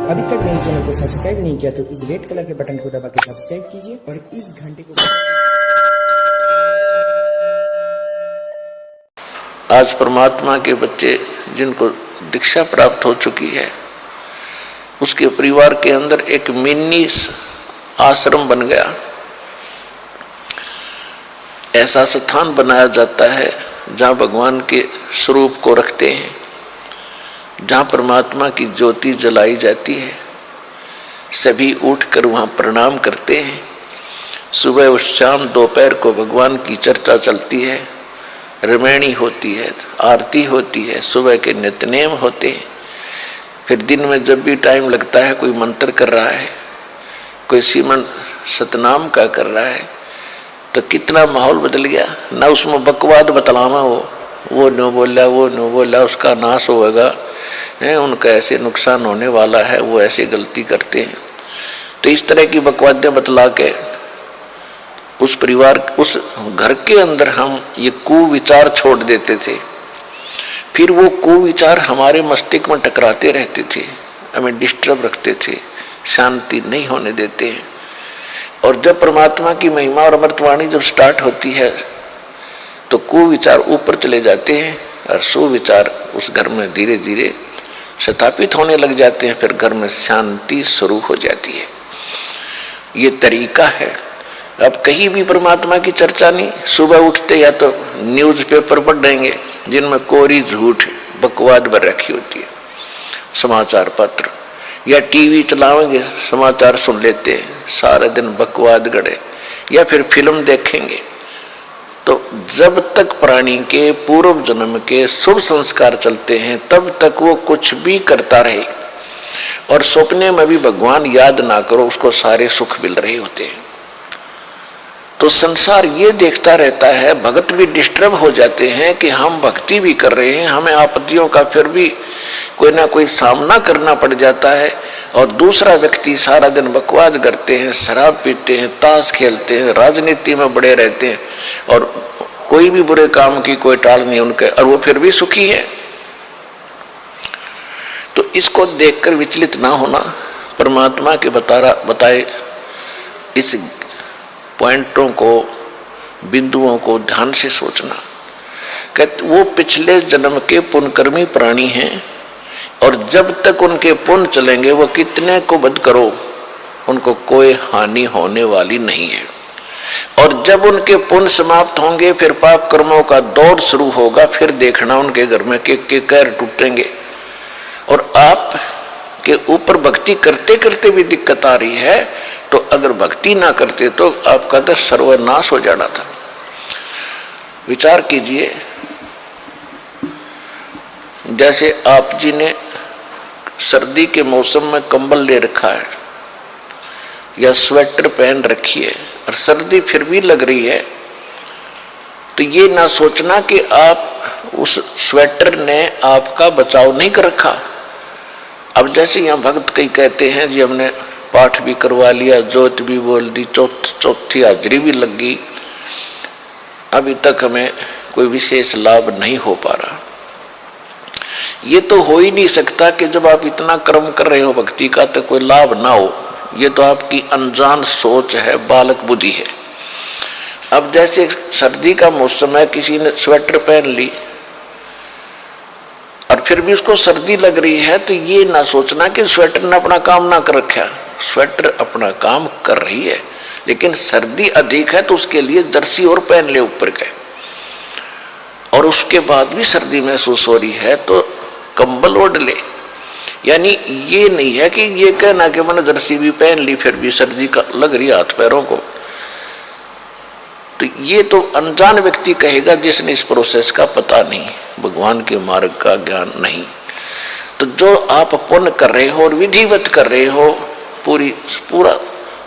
अभी तक मेरे चैनल को सब्सक्राइब नहीं किया तो इस रेड कलर के बटन को दबा के सब्सक्राइब कीजिए और इस घंटे को। आज परमात्मा के बच्चे जिनको दीक्षा प्राप्त हो चुकी है, उसके परिवार के अंदर एक मिनी आश्रम बन गया। ऐसा स्थान बनाया जाता है जहाँ भगवान के स्वरूप को रखते हैं, जहाँ परमात्मा की ज्योति जलाई जाती है। सभी उठकर वहाँ प्रणाम करते हैं। सुबह और शाम दोपहर को भगवान की चर्चा चलती है, रमैणी होती है, आरती होती है, सुबह के नित्यनेम होते हैं। फिर दिन में जब भी टाइम लगता है, कोई मंत्र कर रहा है, कोई सिमरन सतनाम का कर रहा है, तो कितना माहौल बदल गया ना। उसमें बकवाद बतलावा वो न बोला, वो न बोला, उसका नाश होगा, उनका ऐसे नुकसान होने वाला है, वो ऐसे गलती करते हैं। तो इस तरह की बकवादें बतला के उस परिवार, उस घर के अंदर हम ये कुविचार छोड़ देते थे। फिर वो कुविचार हमारे मस्तिष्क में टकराते रहते थे, हमें डिस्टर्ब रखते थे, शांति नहीं होने देते हैं। और जब परमात्मा की महिमा और अमृतवाणी जब स्टार्ट होती है तो कुविचार ऊपर चले जाते हैं और सुविचार उस घर में धीरे धीरे स्थापित होने लग जाते हैं। फिर घर में शांति शुरू हो जाती है। ये तरीका है। अब कहीं भी परमात्मा की चर्चा नहीं। सुबह उठते या तो न्यूज़पेपर पढ़ देंगे जिनमें कोरी झूठ बकवाद भर रखी होती है, समाचार पत्र, या टीवी चलाएंगे, समाचार सुन लेते हैं, सारे दिन बकवाद गड़े, या फिर फिल्म देखेंगे। तो जब तक प्राणी के पूर्व जन्म के शुभ संस्कार चलते हैं तब तक वो कुछ भी करता रहे, और सपने में भी भगवान याद ना करो, उसको सारे सुख मिल रहे होते हैं। तो संसार ये देखता रहता है, भगत भी डिस्टर्ब हो जाते हैं कि हम भक्ति भी कर रहे हैं, हमें आपत्तियों का फिर भी कोई ना कोई सामना करना पड़ जाता है। और दूसरा व्यक्ति सारा दिन बकवाद करते हैं, शराब पीते हैं, ताश खेलते हैं, राजनीति में बड़े रहते हैं, और कोई भी बुरे काम की कोई टाल नहीं उनके, और वो फिर भी सुखी है। तो इसको देखकर विचलित ना होना, परमात्मा के बताए इस पॉइंटों को, बिंदुओं को ध्यान से सोचना। कहते वो पिछले जन्म के पुण्यकर्मी प्राणी हैं, और जब तक उनके पुण्य चलेंगे, वो कितने को वध करो, उनको कोई हानि होने वाली नहीं है। और जब उनके पुण्य समाप्त होंगे, फिर पाप कर्मों का दौर शुरू होगा। फिर देखना उनके घर में के कहर टूटेंगे। और आप के ऊपर भक्ति करते करते भी दिक्कत आ रही है, तो अगर भक्ति ना करते तो आपका तो सर्वनाश हो जाना था। विचार कीजिए, जैसे आप जी ने सर्दी के मौसम में कंबल ले रखा है या स्वेटर पहन रखी है और सर्दी फिर भी लग रही है, तो ये ना सोचना कि आप उस स्वेटर ने आपका बचाव नहीं कर रखा। अब जैसे यहाँ भक्त कई कहते हैं जी हमने पाठ भी करवा लिया, जोत भी बोल दी, चौथी हाजरी भी लग गई, अभी तक हमें कोई विशेष लाभ नहीं हो पा रहा। ये तो हो ही नहीं सकता कि जब आप इतना कर्म कर रहे हो भक्ति का तो कोई लाभ ना हो। ये तो आपकी अनजान सोच है, बालक बुद्धि है। अब जैसे सर्दी का मौसम है, किसी ने स्वेटर पहन ली और फिर भी उसको सर्दी लग रही है, तो ये ना सोचना कि स्वेटर ने अपना काम ना कर रखा। स्वेटर अपना काम कर रही है, लेकिन सर्दी अधिक है तो उसके लिए जर्सी और पहन ले ऊपर के, और उसके बाद भी सर्दी महसूस हो रही है तो कंबल ओढ़ ले। यानी ये नहीं है कि ये कहना कि मैंने जर्सी भी पहन ली फिर भी सर्दी का लग रही हाथ पैरों को। तो ये तो अनजान व्यक्ति कहेगा जिसने इस प्रोसेस का पता नहीं, भगवान के मार्ग का ज्ञान नहीं। तो जो आप पुण्य कर रहे हो और विधिवत कर रहे हो, पूरा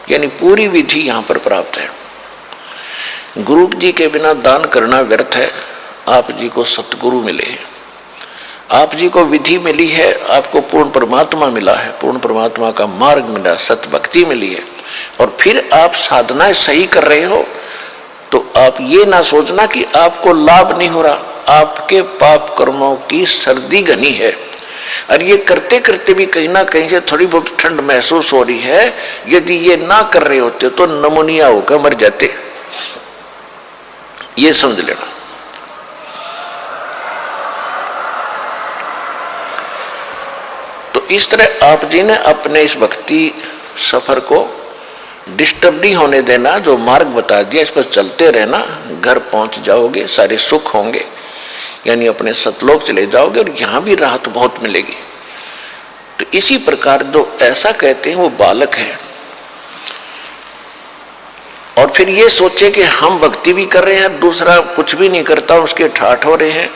यानी पूरी विधि यहाँ पर प्राप्त है। गुरु जी के बिना दान करना व्यर्थ है। आप जी को सतगुरु मिले, आप जी को विधि मिली है, आपको पूर्ण परमात्मा मिला है, पूर्ण परमात्मा का मार्ग मिला, सत भक्ति मिली है, और फिर आप साधनाएं सही कर रहे हो, तो आप ये ना सोचना कि आपको लाभ नहीं हो रहा। आपके पाप कर्मों की सर्दी घनी है और ये करते करते भी कहीं ना कहीं से थोड़ी बहुत ठंड महसूस हो रही है। यदि ये ना कर रहे होते तो नमूनिया होकर मर जाते, ये समझ लेना। तो इस तरह आप जी ने अपने इस भक्ति सफर को डिस्टर्ब नहीं होने देना, जो मार्ग बता दिया इस पर चलते रहना, घर पहुंच जाओगे, सारे सुख होंगे, यानी अपने सतलोक चले जाओगे और यहां भी राहत बहुत मिलेगी। तो इसी प्रकार जो ऐसा कहते हैं वो बालक है, और फिर ये सोचे कि हम भक्ति भी कर रहे हैं, दूसरा कुछ भी नहीं करता, उसके ठाठ हो रहे हैं,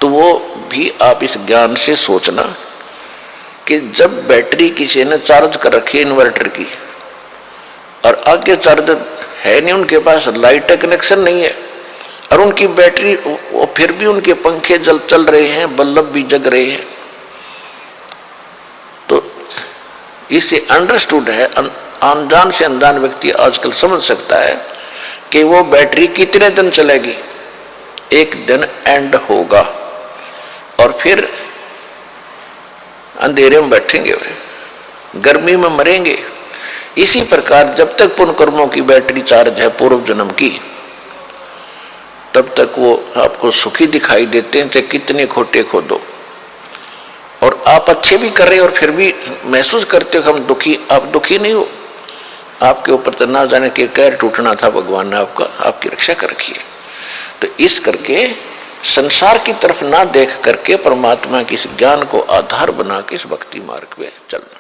तो वो भी आप इस ज्ञान से सोचना कि जब बैटरी किसी ने चार्ज कर रखी है इन्वर्टर की, और आगे चार्ज है नहीं, उनके पास लाइट का कनेक्शन नहीं है, और उनकी बैटरी फिर भी उनके पंखे चल रहे हैं, बल्ब भी जग रहे हैं, तो इसे अंडरस्टूड है, अनजान से अनजान व्यक्ति आजकल समझ सकता है कि वो बैटरी कितने दिन चलेगी, एक दिन एंड होगा और फिर अंधेरे में बैठेंगे, वे गर्मी में मरेंगे। इसी प्रकार जब तक पुण्य कर्मों की बैटरी चार्ज है पूर्व जन्म की, तब तक वो आपको सुखी दिखाई देते हैं, चाहे कितने खोटे खोदो, और आप अच्छे भी कर रहे हो और फिर भी महसूस करते हो हम दुखी। आप दुखी नहीं हो, आपके ऊपर तो ना जाने के कहर टूटना था, भगवान ने आपकी रक्षा कर रखी है। तो इस करके संसार की तरफ ना देख करके परमात्मा के इस ज्ञान को आधार बना के इस भक्ति मार्ग पे चलना।